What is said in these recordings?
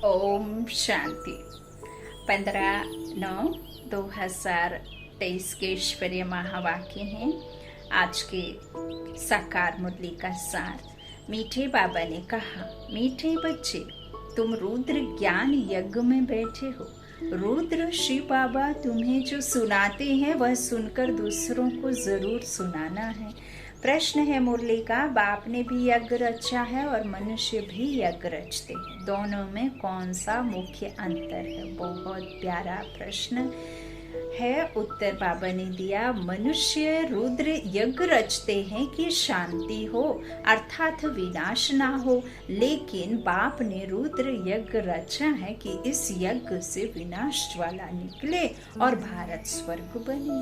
ओम शांति। 15/9/2023 के ईश्वरीय महावाक्य हैं। आज के साकार मुरली का सार। मीठे बाबा ने कहा, मीठे बच्चे, तुम रुद्र ज्ञान यज्ञ में बैठे हो। रुद्र शिव बाबा तुम्हें जो सुनाते हैं वह सुनकर दूसरों को जरूर सुनाना है। प्रश्न है मुरली का, बाप ने भी यज्ञ रचा है और मनुष्य भी यज्ञ रचते हैं, दोनों में कौन सा मुख्य अंतर है? बहुत प्यारा प्रश्न है। उत्तर बाबा ने दिया, मनुष्य रुद्र यज्ञ रचते हैं कि शांति हो अर्थात विनाश ना हो, लेकिन बाप ने रुद्र यज्ञ रचा है कि इस यज्ञ से विनाश ज्वाला निकले और भारत स्वर्ग बने,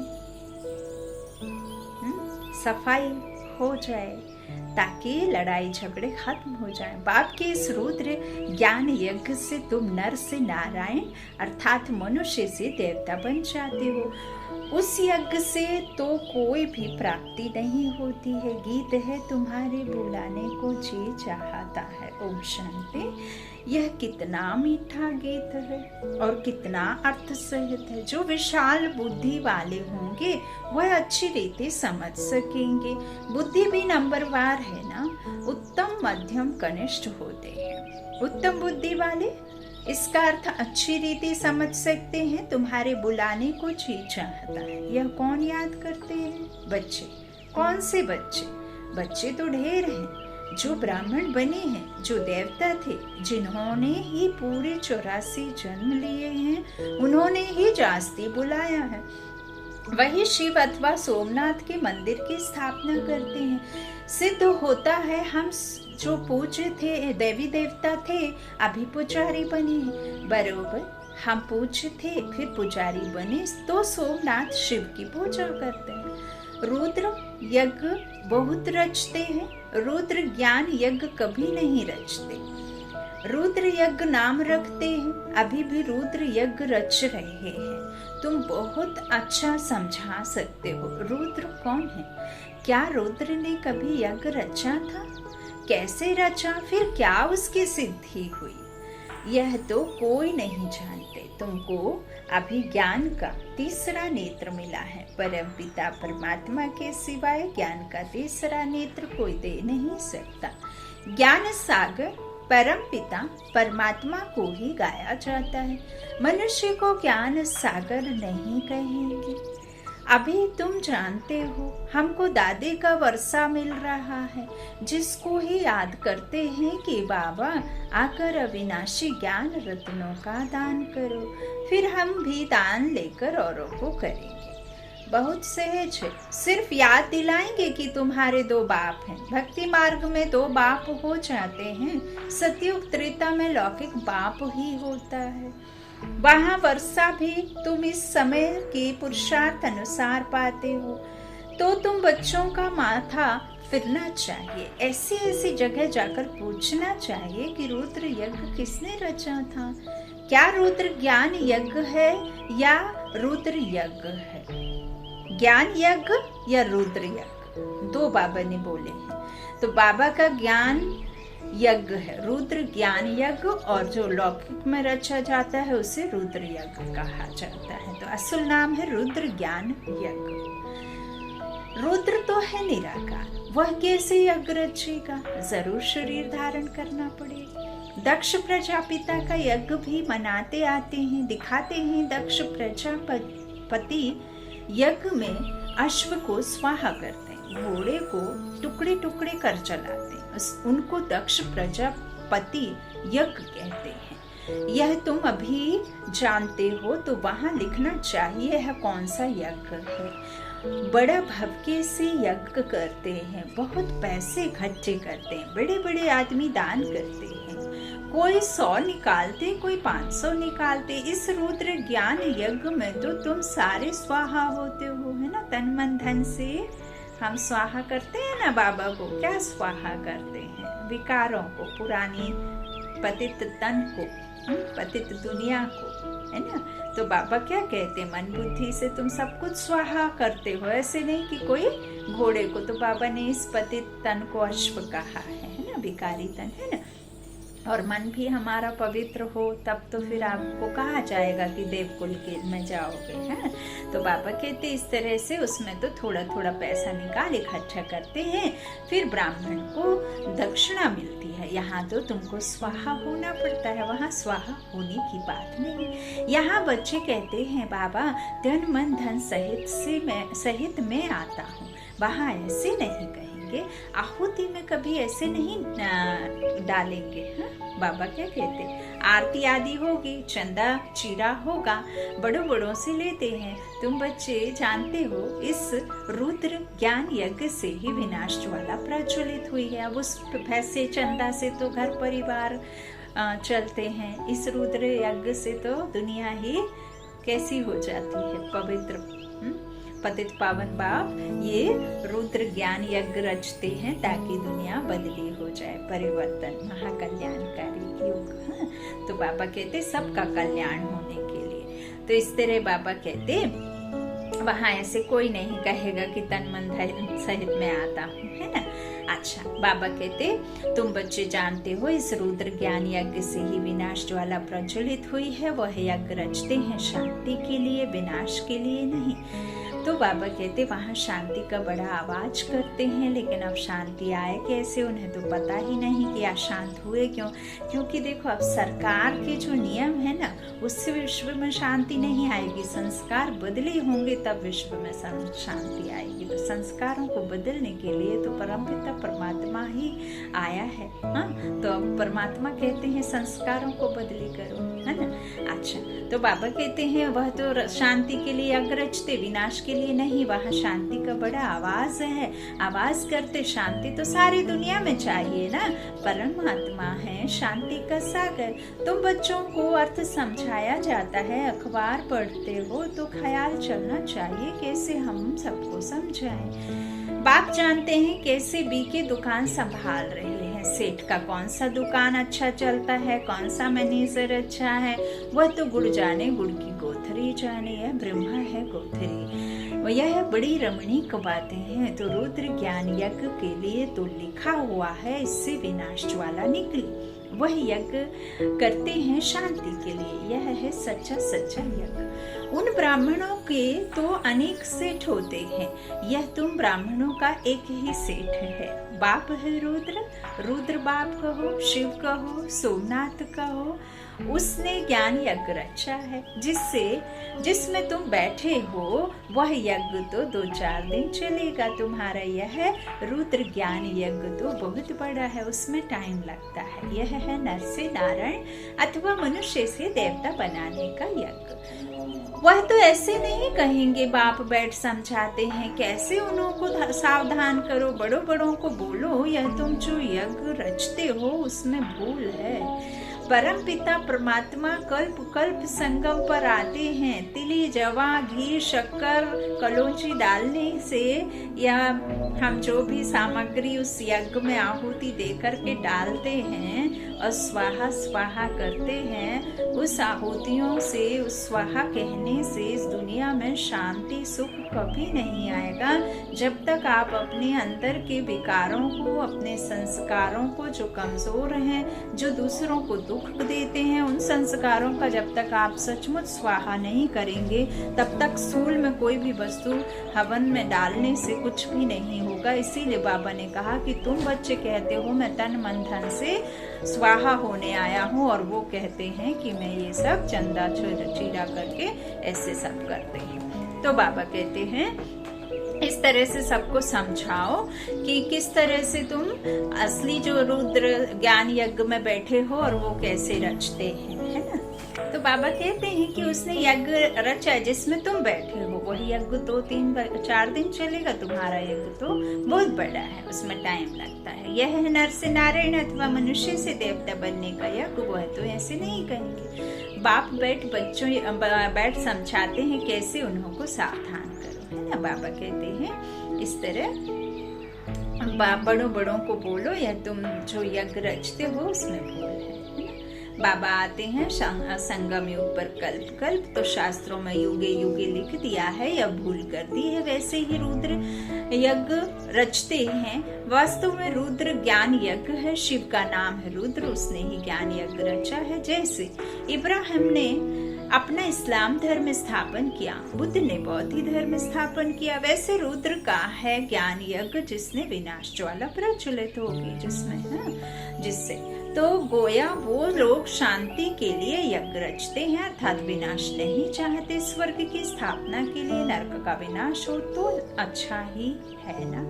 सफाई हो जाए, ताकि लड़ाई झगड़े खत्म हो जाए। बाप के इस रुद्र ज्ञान यज्ञ से तुम नर से नारायण अर्थात मनुष्य से देवता बन जाते हो। उस यज्ञ से तो कोई भी प्राप्ति नहीं होती है। गीत है तुम्हारे बुलाने को जी चाहता है। ओम शांति। यह कितना मीठा गीत है और कितना अर्थ सहित है। जो विशाल बुद्धि वाले होंगे वह अच्छी रीति समझ सकेंगे। बुद्धि भी नंबरवार है ना, उत्तम मध्यम कनिष्ठ होते हैं। उत्तम बुद्धि वाले, इसका अर्थ अच्छी रीति समझ सकते हैं। तुम्हारे बुलाने को जी चाहता है। यह कौन याद करते हैं? बच्चे। कौन से बच्चे? बच्चे तो ढेर हैं। जो ब्राह्मण बने हैं, जो देवता थे, जिन्होंने ही पूरे 84 जन्म लिए हैं, उन्होंने ही जास्ती बुलाया है। वही शिव अथवा सोमनाथ के मंदिर की स्थापना करते हैं। सिद्ध होता है हम जो पूज्य थे, देवी देवता थे, अभी पुजारी बने हैं। बरोबर, हम पूज्य थे फिर पुजारी बने तो सोमनाथ शिव की पूजा करते हैं। रुद्र यज्ञ बहुत रचते हैं, रुद्र ज्ञान यज्ञ कभी नहीं रचते। रुद्र यज्ञ नाम रखते हैं, अभी भी रुद्र यज्ञ रच रहे हैं। तुम बहुत अच्छा समझा सकते हो। रुद्र कौन है? क्या रुद्र ने कभी यज्ञ रचा था? कैसे रचा? फिर क्या उसकी सिद्धि हुई? यह तो कोई नहीं जानते। तुमको अभी ज्ञान का तीसरा नेत्र मिला है। परम पिता परमात्मा के सिवाय ज्ञान का तीसरा नेत्र कोई दे नहीं सकता। ज्ञान सागर परम पिता परमात्मा को ही गाया जाता है। मनुष्य को ज्ञान सागर नहीं कहेंगे। अभी तुम जानते हो, हमको दादे का वर्षा मिल रहा है, जिसको ही याद करते हैं कि बाबा आकर अविनाशी ज्ञान रत्नों का दान करो। फिर हम भी दान लेकर औरों को करेंगे। बहुत सहज है। सिर्फ याद दिलाएंगे कि तुम्हारे 2 बाप हैं। भक्ति मार्ग में 2 बाप हो जाते हैं। सतयुग त्रेता में लौकिक बाप ही होता है। वहाँ वर्षा भी तुम इस समय के पुरुषार्थ अनुसार पाते हो। तो तुम बच्चों का माथा फिरना चाहिए। ऐसी ऐसी जगह जाकर पूछना चाहिए कि रुद्र यज्ञ किसने रचा था। क्या रुद्र ज्ञान यज्ञ है या रुद्र यज्ञ है? ज्ञान यज्ञ या रुद्र यज्ञ? 2 बाबा ने बोले हैं। तो बाबा का ज्ञान यज्ञ है, रुद्र ज्ञान यज्ञ, और जो लौकिक में रचा जाता है उसे रुद्र यज्ञ कहा जाता है। तो असल नाम है रुद्र ज्ञान यज्ञ। रुद्र तो है निराकार, वह कैसे यज्ञ रचेगा? जरूर शरीर धारण करना पड़ेगा। दक्ष प्रजापिता का यज्ञ भी मनाते आते हैं, दिखाते हैं। दक्ष प्रजापति यज्ञ में अश्व को स्वाहा करते हैं, घोड़े को टुकड़े टुकड़े कर चलाते हैं। उनको दक्ष प्रजापति यज्ञ कहते हैं। यह तुम अभी जानते हो, तो वहां लिखना चाहिए है कौन सा यज्ञ है। बड़ा भव्य से यज्ञ करते हैं, बहुत पैसे इकट्ठे करते हैं, बड़े बड़े आदमी दान करते हैं। कोई 100 निकालते, कोई 500 निकालते। इस रुद्र ज्ञान यज्ञ में तो तुम सारे स्वाहा होते हो, है ना। तन मन धन से हम स्वाहा करते हैं ना बाबा को। क्या स्वाहा करते हैं? विकारों को, पुरानी पतित तन को, पतित दुनिया को, है ना। तो बाबा क्या कहते हैं? मन बुद्धि से तुम सब कुछ स्वाहा करते हो। ऐसे नहीं कि कोई घोड़े को, तो बाबा ने इस पतित तन को अश्व कहा है ना, विकारी तन, है ना। और मन भी हमारा पवित्र हो, तब तो फिर आपको कहा जाएगा कि देवकुल के में जाओगे, है। तो बाबा कहते इस तरह से उसमें तो थोड़ा थोड़ा पैसा निकाल इकट्ठा करते हैं, फिर ब्राह्मण को दक्षिणा मिलती है। यहाँ तो तुमको स्वाहा होना पड़ता है, वहाँ स्वाहा होने की बात नहीं। यहाँ बच्चे कहते हैं बाबा तन मन धन सहित मैं आता हूँ, वहाँ ऐसे नहीं कहेंगे, आहुति में कभी ऐसे नहीं डालेंगे। हाँ? बाबा क्या कहते, आरती आदि होगी, चंदा चीरा होगा, बड़ों बड़ों से लेते हैं। तुम बच्चे जानते हो इस रुद्र ज्ञान यज्ञ से ही विनाश ज्वाला प्रज्वलित हुई है। अब उस पैसे चंदा से तो घर परिवार चलते हैं, इस रुद्र यज्ञ से तो दुनिया ही कैसी हो जाती है, पवित्र। पतित पावन बाप ये रुद्र ज्ञान यज्ञ रचते हैं ताकि दुनिया बदली हो जाए, परिवर्तन, महाकल्याणकारी युग। तो बाबा कहते सबका कल्याण होने के लिए। तो इस तरह बाबा कहते वहाँ ऐसे कोई नहीं कहेगा कि तन मन धन सहित मैं आता हूँ, है ना। अच्छा, बाबा कहते तुम बच्चे जानते हो इस रुद्र ज्ञान यज्ञ से ही विनाश ज्वाला प्रज्वलित हुई है। वह यज्ञ रचते हैं शांति के लिए, विनाश के लिए नहीं। तो बाबा कहते वहाँ शांति का बड़ा आवाज करते हैं, लेकिन अब शांति आए कैसे, उन्हें तो पता ही नहीं कि अशांत हुए क्यों। क्योंकि देखो अब सरकार के जो नियम है ना, उससे विश्व में शांति नहीं आएगी। संस्कार बदले होंगे तब विश्व में शांति आएगी। तो संस्कारों को बदलने के लिए तो परमपिता परमात्मा ही आया है। हाँ, तो अब परमात्मा कहते हैं संस्कारों को बदली करो, है ना। अच्छा, तो बाबा कहते हैं वह तो शांति के लिए यज्ञ रचते, विनाश के लिए नहीं। वहाँ शांति का बड़ा आवाज है, आवाज करते। शांति तो सारी दुनिया में चाहिए ना, परमात्मा है शांति का सागर। तुम बच्चों को अर्थ समझाया जाता है, अखबार पढ़ते हो तो ख्याल चलना चाहिए कैसे हम सबको समझाएं। बाप जानते हैं कैसे बीके दुकान संभाल रहे हैं। सेठ का कौन सा दुकान अच्छा चलता है, कौन सा मैनेजर अच्छा है, वह तो गुड़ जाने, गुड़ की गोथरी जाने, यह ब्रह्मा है गोथरी। यह बड़ी रमणीक बातें हैं। तो रुद्र ज्ञान यज्ञ के लिए तो लिखा हुआ है, इससे विनाश ज्वाला निकली। वह यज्ञ करते हैं शांति के लिए, यह है सच्चा सच्चा यज्ञ। उन ब्राह्मणों के तो अनेक सेठ होते हैं, यह तुम ब्राह्मणों का एक ही सेठ है। बाप है रुद्र, रुद्र बाप कहो, शिव कहो, सोमनाथ कहो, उसने ज्ञान यज्ञ रचा है जिसमें तुम बैठे हो। वह यज्ञ तो 2-4 दिन चलेगा तुम्हारा। यह रुद्र ज्ञान यज्ञ तो बहुत बड़ा है, उसमें टाइम लगता है। यह है नर से नारायण अथवा मनुष्य से देवता बनाने का यज्ञ। वह तो ऐसे नहीं कहेंगे, बाप बैठ समझाते हैं कैसे उनको सावधान करो, बड़ों बड़ों को बोलो यह तुम जो यज्ञ रचते हो उसमें भूल है। परम पिता परमात्मा कल्प कल्प संगम पर आते हैं। तिली, जवा, घी, शक्कर, कलौंजी डालने से या हम जो भी सामग्री उस यज्ञ में आहुति देकर के डालते हैं और स्वाहा स्वाहा करते हैं, उस आहुतियों से, उस स्वाहा कहने से इस दुनिया में शांति सुख कभी नहीं आएगा जब तक आप अपने अंदर के विकारों को, अपने संस्कारों को जो कमजोर हैं, जो दूसरों को दुख देते हैं, उन संस्कारों का जब तक आप सचमुच स्वाहा नहीं करेंगे तब तक स्थूल में कोई भी वस्तु हवन में डालने से कुछ भी नहीं होगा। इसीलिए बाबा ने कहा कि तुम बच्चे कहते हो मैं तन मन धन से स्वाहा होने आया हूँ, और वो कहते हैं कि मैं ये सब चंदा चीरा करके ऐसे सब करते हैं। तो बाबा कहते हैं इस तरह से सबको समझाओ कि किस तरह से तुम असली जो रुद्र ज्ञान यज्ञ में बैठे हो और वो कैसे रचते हैं, है ना। तो बाबा कहते हैं कि उसने यज्ञ रचा जिसमें तुम बैठे हो, वही यज्ञ 2-3-4 दिन चलेगा। तुम्हारा यज्ञ तो बहुत बड़ा है, उसमें टाइम लगता है। यह है नर से नारायण अथवा मनुष्य से देवता बनने का यज्ञ। वह तो ऐसे नहीं कहेंगे। बाप बैठ समझाते हैं कैसे उन्हों को सावधान करो, है ना। बाबा कहते हैं इस तरह बड़ों बड़ों को बोलो या तुम जो यज्ञ रचते हो उसमें भूल है। बाबा आते हैं संगम युग पर कल्प कल्प, तो शास्त्रों में युगे युगे लिख दिया है या भूल कर दी है। वैसे ही रुद्र यज्ञ रचते हैं। वास्तव में रुद्र ज्ञान यज्ञ है, शिव का नाम है रुद्र, उसने ही ज्ञान यज्ञ रचा है। जैसे इब्राहिम ने अपना इस्लाम धर्म स्थापन किया, बुद्ध ने बौद्ध धर्म स्थापन किया, वैसे रुद्र का है ज्ञान यज्ञ जिसने विनाश ज्वाला प्रज्वलित होगी, जिससे तो गोया वो लोग शांति के लिए यज्ञ रचते हैं, अर्थात विनाश नहीं चाहते। स्वर्ग की स्थापना के लिए नरक का विनाश हो तो अच्छा ही है ना।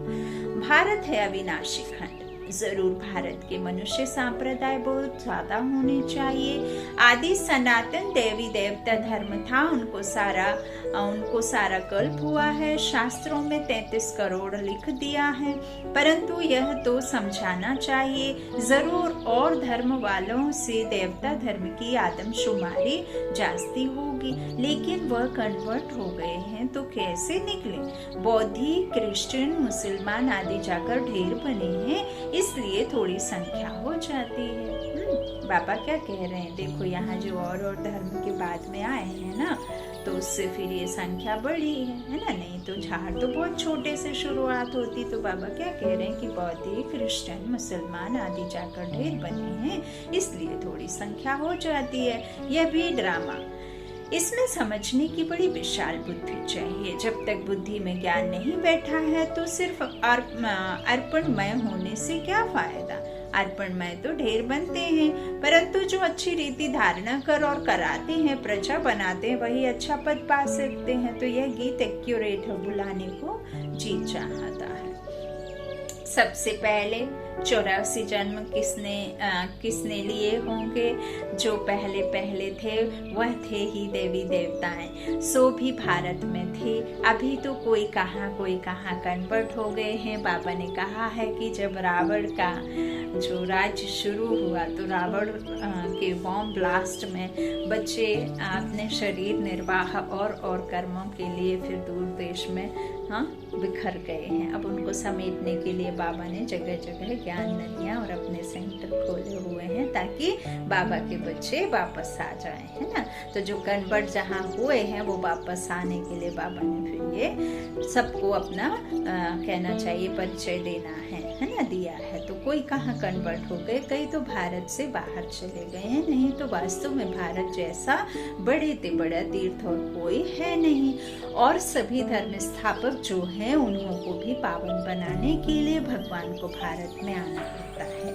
भारत है अविनाशी खंड, जरूर भारत के मनुष्य संप्रदाय बहुत ज्यादा होने चाहिए। आदि सनातन देवी देवता धर्म था, उनको सारा कल्प हुआ है। शास्त्रों में 33 करोड़ लिख दिया है, परंतु यह तो समझाना चाहिए जरूर और धर्म वालों से देवता धर्म की आदमशुमारी जास्ती होगी, लेकिन वह कन्वर्ट हो गए हैं तो कैसे निकले। बौद्धि, क्रिश्चियन, मुसलमान आदि जाकर ढेर बने हैं, इसलिए थोड़ी संख्या हो जाती है। बाबा क्या कह रहे हैं, देखो यहाँ जो और धर्म के बाद में आए हैं ना, तो उससे फिर ये संख्या बढ़ी है ना। नहीं तो झाड़ तो बहुत छोटे से शुरुआत होती। तो बाबा क्या कह रहे हैं कि बौद्ध, क्रिश्चियन, मुसलमान आदि जाकर ढेर बने हैं, इसलिए थोड़ी संख्या हो जाती है। यह भी ड्रामा, इसमें समझने की बड़ी विशाल बुद्धि चाहिए। जब तक बुद्धि में ज्ञान नहीं बैठा है तो सिर्फ अर्पणमय होने से क्या फायदा। अर्पणमय तो ढेर बनते हैं, परंतु जो अच्छी रीति धारणा कर और कराते हैं, प्रजा बनाते हैं, वही अच्छा पद पा सकते हैं। तो यह गीत एक्यूरेट है, बुलाने को जी चाहता है। सबसे पहले 84 जन्म किसने लिए होंगे। जो पहले थे वह थे ही देवी देवताएं, सो भी भारत में थे। अभी तो कोई कहाँ कन्वर्ट हो गए हैं। बाबा ने कहा है कि जब रावण का जो राज्य शुरू हुआ तो रावण के बॉम्ब ब्लास्ट में बच्चे अपने शरीर निर्वाह और कर्मों के लिए फिर दूर देश में बिखर गए हैं। अब उनको समेटने के लिए बाबा ने जगह जगह ज्ञान नदियाँ और अपने सेंटर खोले हुए हैं, ताकि बाबा के बच्चे वापस आ जाएं, है ना। तो जो कन्वर्ट जहाँ हुए हैं वो वापस आने के लिए बाबा ने फिर ये सबको अपना कहना चाहिए परिचय देना है ना, दिया है। तो कोई कहाँ कन्वर्ट हो गए, कई तो भारत से बाहर चले गए हैं। नहीं तो वास्तव में भारत जैसा बड़े से बड़ा तीर्थ और कोई है नहीं। और सभी धर्म स्थापक जो हैं उन्हों को भी पावन बनाने के लिए भगवान को भारत में आना पड़ता है,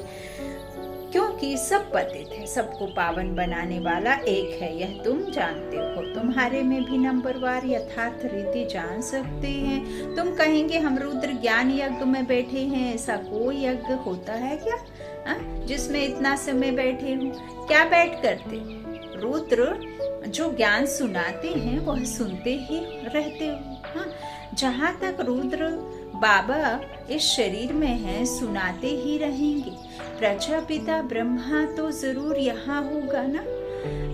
क्योंकि सब पतित है। सबको पावन बनाने वाला एक है, यह तुम जानते हो। तुम्हारे में भी नंबरवार यथार्थ रीति जान सकते हैं। तुम कहेंगे हम रुद्र ज्ञान यज्ञ में बैठे हैं, ऐसा कोई यज्ञ होता है क्या जिसमें इतना समय बैठे हो? क्या बैठ करते? रुद्र जो ज्ञान सुनाते हैं वह सुनते ही रहते हो। जहाँ तक रुद्र बाबा इस शरीर में है, सुनाते ही रहेंगे। प्रजापिता ब्रह्मा तो जरूर यहाँ होगा ना।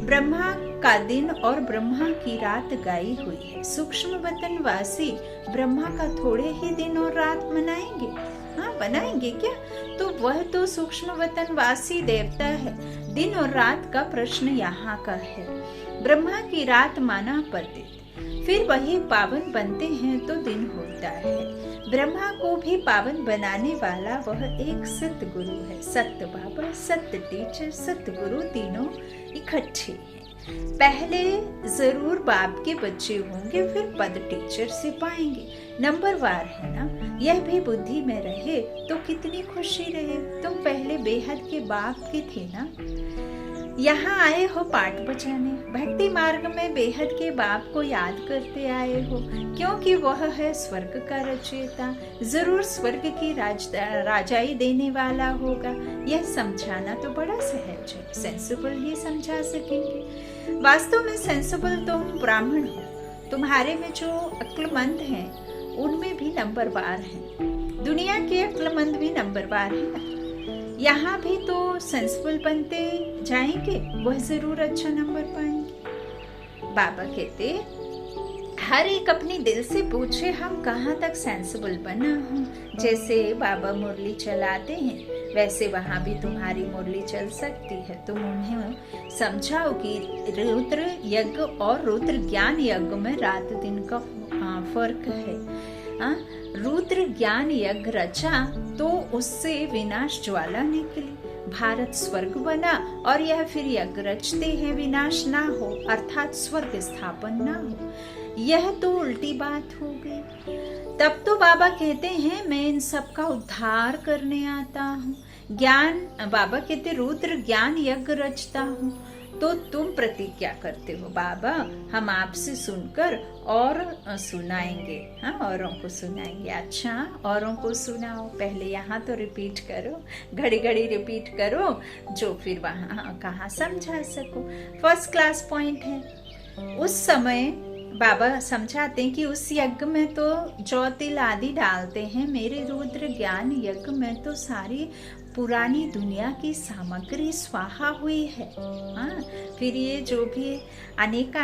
ब्रह्मा का दिन और ब्रह्मा की रात गाई हुई है। सूक्ष्म वतन वासी ब्रह्मा का थोड़े ही दिन और रात मनाएंगे? बनाएंगे क्या? तो वह तो सूक्ष्म वतन वासी देवता है। दिन और रात का प्रश्न यहाँ का है। ब्रह्मा की रात माना पतित, फिर वही पावन बनते हैं तो दिन होता है। ब्रह्मा को भी पावन बनाने वाला वह एक सत्य गुरु है। सत्य बाबा, सत्य टीचर, सत्य गुरु तीनों इकट्ठे हैं। पहले जरूर बाप के बच्चे होंगे, फिर पद टीचर से पाएंगे। नंबरवार है ना, यह भी बुद्धि में रहे तो कितनी खुशी रहे। तुम पहले बेहद के बाप के थे ना, यहाँ आए हो पाठ बचाने। भक्ति मार्ग में बेहद के बाप को याद करते आए हो, क्योंकि वह है स्वर्ग का रचयिता। जरूर स्वर्ग की राजाई देने वाला होगा। यह समझाना तो बड़ा सहज है, सेंसिबल ही समझा सकेंगे। वास्तव में सेंसिबल तुम ब्राह्मण हो। तुम्हारे में जो अक्लमंद हैं उनमें भी नंबरवार हैं। दुनिया के अक्लमंद भी नंबरवार हैं। यहाँ भी तो सेंसिबल बनते जाएंगे, वह जरूर अच्छा नंबर पाएंगे। बाबा कहते हर एक अपने दिल से पूछे हम कहाँ तक सेंसिबल बना हूँ। जैसे बाबा मुरली चलाते हैं, वैसे वहाँ भी तुम्हारी मुरली चल सकती है। तुम उन्हें समझाओ कि रुद्र यज्ञ और रुद्र ज्ञान यज्ञ में रात दिन का फर्क है। रुद्र ज्ञान यज्ञ रचा तो उससे विनाश ज्वाला निकली, भारत स्वर्ग बना, और यह फिर यज्ञ रचते हैं विनाश ना हो अर्थात स्वर्ग स्थापन ना हो। यह तो उल्टी बात हो गई। तब तो बाबा कहते हैं मैं इन सब का उद्धार करने आता हूँ। बाबा कहते रुद्र ज्ञान यज्ञ रचता हूँ। तो तुम प्रतिज्ञा करते हो बाबा हम आपसे सुनकर और सुनाएंगे, औरों को सुनाएंगे। अच्छा औरों को सुनाओ, पहले यहाँ तो रिपीट करो, घड़ी घड़ी रिपीट करो, जो फिर वहाँ कहाँ समझा सको। फर्स्ट क्लास पॉइंट है। उस समय बाबा समझाते हैं कि उस यज्ञ में तो जौ तिल आदि डालते हैं, मेरे रुद्र ज्ञान यज्ञ में तो सारी पुरानी दुनिया की सामग्री स्वाहा हुई है। फिर ये जो भी अनेक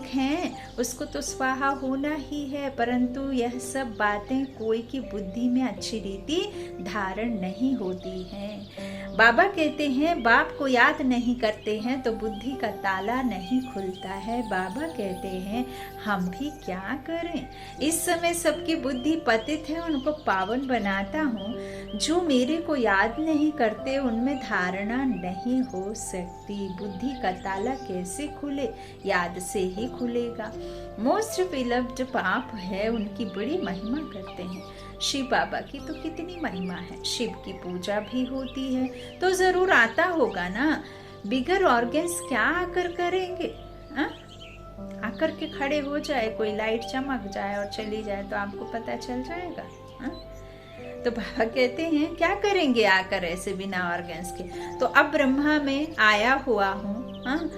हैं उसको तो स्वाहा होना ही है, परंतु यह सब बातें कोई की बुद्धि में अच्छी रीति धारण नहीं होती हैं। बाबा कहते हैं बाप को याद नहीं करते हैं तो बुद्धि का ताला नहीं खुलता है। बाबा कहते हैं हम भी क्या करें, इस समय सबकी बुद्धि पतित है, उनको पावन बनाता हूँ। जो मेरे को याद नहीं करते उनमें धारणा नहीं हो सकती। बुद्धि का ताला कैसे खुले, याद से ही खुलेगा। मोस्ट बिलव्ड बाप है, उनकी बड़ी महिमा करते हैं। शिव बाबा की तो कितनी महिमा है, शिव की पूजा भी होती है तो जरूर आता होगा ना। बिगर ऑर्गन्स क्या आकर करेंगे, आकर के खड़े हो जाए, कोई लाइट चमक जाए और चली जाए तो आपको पता चल जाएगा। तो बाबा कहते हैं क्या करेंगे आकर ऐसे बिना ऑर्गन्स के। तो अब ब्रह्मा में आया हुआ हूँ।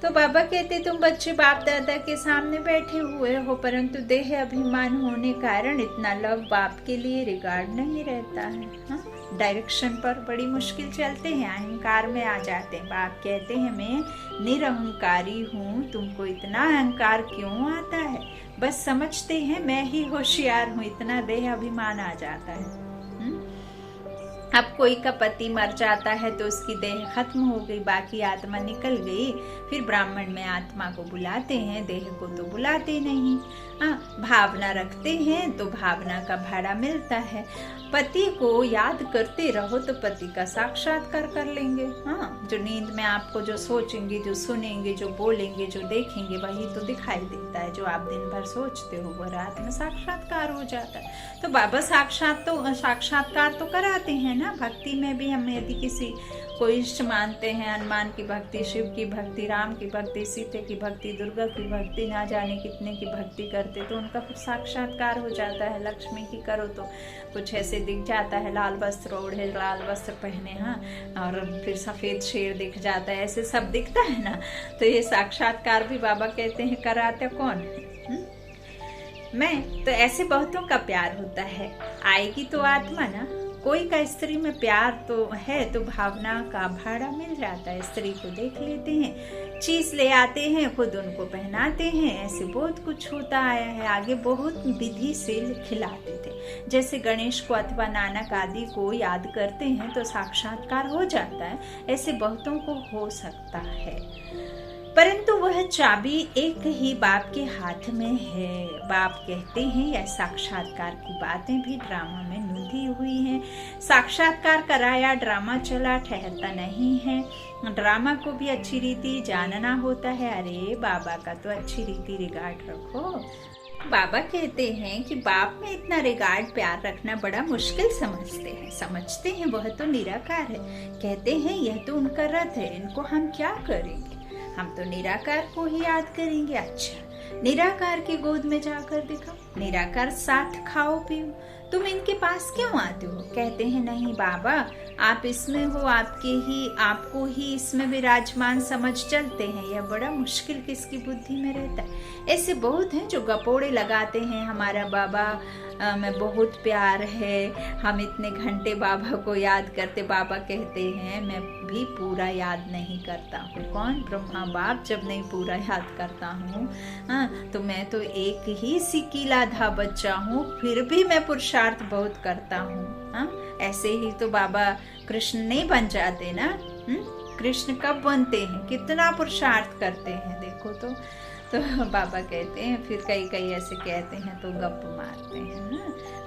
तो बाबा कहते तुम बच्चे बाप दादा के सामने बैठे हुए हो, परंतु देह अभिमान होने कारण इतना लव बाप के लिए रिगार्ड नहीं रहता है। डायरेक्शन पर बड़ी मुश्किल चलते हैं, अहंकार में आ जाते हैं। बाप कहते हैं मैं निरहंकारी हूँ, तुमको इतना अहंकार क्यों आता है। बस समझते हैं मैं ही होशियार हूँ, इतना देह अभिमान आ जाता है। अब कोई का पति मर जाता है तो उसकी देह खत्म हो गई, बाकी आत्मा निकल गई। फिर ब्राह्मण में आत्मा को बुलाते हैं, देह को तो बुलाते नहीं। भावना रखते हैं तो भावना का भाड़ा मिलता है। पति को याद करते रहो तो पति का साक्षात्कार कर लेंगे। जो नींद में आपको जो सोचेंगे, जो सुनेंगे, जो बोलेंगे, जो देखेंगे वही तो दिखाई देता है। जो आप दिन भर सोचते हो वो रात में साक्षात्कार हो जाता है। तो बाबा साक्षात्कार तो कराते हैं ना। भक्ति में भी हम यदि किसी को इष्ट मानते हैं, हनुमान की भक्ति, शिव की भक्ति, राम की भक्ति, सीते की भक्ति, दुर्गा की भक्ति, ना जाने कितने की भक्ति करते तो उनका फिर साक्षात्कार हो जाता है। लक्ष्मी की करो तो कुछ ऐसे दिख जाता है, लाल वस्त्र ओढ़े, लाल वस्त्र पहने, और फिर सफेद शेर दिख जाता है, ऐसे सब दिखता है ना। तो ये साक्षात्कार भी बाबा कहते हैं कराते कौन है? मैं तो ऐसे बहुतों का प्यार होता है, आएगी तो आत्मा ना। कोई का स्त्री में प्यार तो है तो भावना का भाड़ा मिल जाता है। स्त्री को देख लेते हैं, चीज ले आते हैं, खुद उनको पहनाते हैं, ऐसे बहुत कुछ होता आया है। आगे बहुत विधि से खिलाते थे, जैसे गणेश को अथवा नानक आदि को याद करते हैं तो साक्षात्कार हो जाता है, ऐसे बहुतों को हो सकता है। परंतु वह चाबी एक ही बाप के हाथ में है। बाप कहते हैं यह साक्षात्कार की बातें भी ड्रामा में नूंधी हुई हैं। साक्षात्कार कराया, ड्रामा चला, ठहरता नहीं है। ड्रामा को भी अच्छी रीति जानना होता है। अरे बाबा का तो अच्छी रीति रिगार्ड रखो। बाबा कहते हैं कि बाप में इतना रिगार्ड प्यार रखना बड़ा मुश्किल समझते हैं वह तो निराकार है। कहते हैं यह तो उनका रथ है, इनको हम क्या करेंगे, हम तो निराकार को ही याद करेंगे। अच्छा निराकार की गोद में जाकर दिखाओ, निराकार साथ खाओ पियो, तुम इनके पास क्यों आते हो? कहते हैं नहीं बाबा आप इसमें हो, आपको ही इसमें विराजमान समझ चलते हैं। यह बड़ा मुश्किल किसकी बुद्धि में रहता है। ऐसे बहुत हैं जो गपोड़े लगाते हैं, हमारा बाबा में बहुत प्यार है, हम इतने घंटे बाबा को याद करते। बाबा कहते हैं मैं भी पूरा याद नहीं करता हूँ। कौन? ब्रह्मा बाप जब नहीं पूरा याद करता हूँ तो मैं तो एक ही सिकीला था बच्चा हूँ, फिर भी मैं पुरुषार्थ बहुत करता हूँ। हाँ, ऐसे ही तो बाबा कृष्ण नहीं बन जाते ना। कृष्ण कब बनते हैं, कितना पुरुषार्थ करते हैं देखो तो बाबा कहते हैं, फिर कई ऐसे कहते हैं तो गप मारते हैं ना।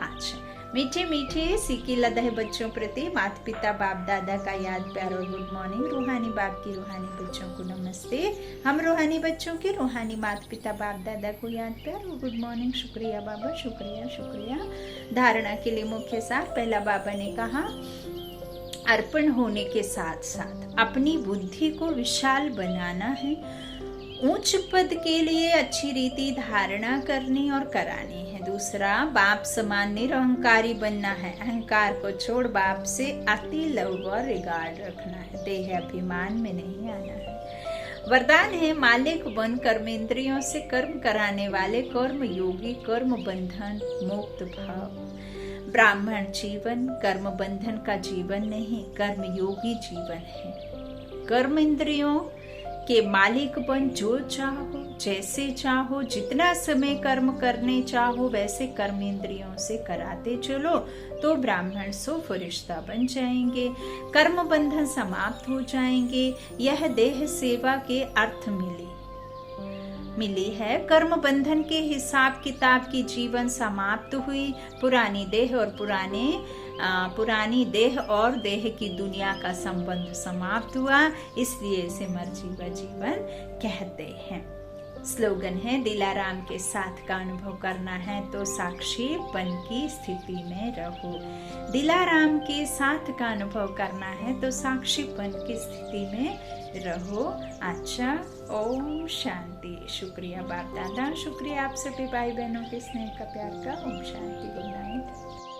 अच्छा, मीठे मीठे सीखी लदह बच्चों प्रति माता पिता बाप दादा का याद प्यार और गुड मॉर्निंग। रूहानी बाप की रूहानी बच्चों को नमस्ते। हम रूहानी बच्चों के रूहानी माता पिता बाप दादा को याद प्यार और गुड मॉर्निंग। शुक्रिया बाबा, शुक्रिया शुक्रिया। धारणा के लिए मुख्य सार, पहला बाबा ने कहा अर्पण होने के साथ साथ अपनी बुद्धि को विशाल बनाना है। उच्च पद के लिए अच्छी रीति धारणा करनी और करानी है। दूसरा, बाप समान निरहंकारी बनना है। अहंकार को छोड़ बाप से अति लव और रिगार्ड रखना है। देह अभिमान में नहीं आना है। वरदान है मालिक बन कर्मेंद्रियों से कर्म कराने वाले कर्म योगी, कर्म बंधन मुक्त भाव। ब्राह्मण जीवन कर्म बंधन का जीवन नहीं, कर्म योगी जीवन है। कर्म इंद्रियों के मालिक बन जो चाहो, जैसे चाहो, जितना समय कर्म करने चाहो वैसे कर्म इंद्रियों से कराते चलो तो ब्राह्मण सो फरिश्ता बन जाएंगे। कर्म बंधन समाप्त हो जाएंगे। यह देह सेवा के अर्थ मिली है। कर्म बंधन के हिसाब किताब की जीवन समाप्त हुई। पुरानी देह और देह की दुनिया का संबंध समाप्त हुआ, इसलिए इसे मरजीवा जीवन कहते हैं। स्लोगन है दिलाराम के साथ का अनुभव करना है तो साक्षीपन की स्थिति में रहो। दिलाराम के साथ का अनुभव करना है तो साक्षीपन की स्थिति में रहो। अच्छा, ओम शांति। शुक्रिया बाप दादा, शुक्रिया आप सभी भाई बहनों के स्नेह का, प्यार का। Om Shanti, good night.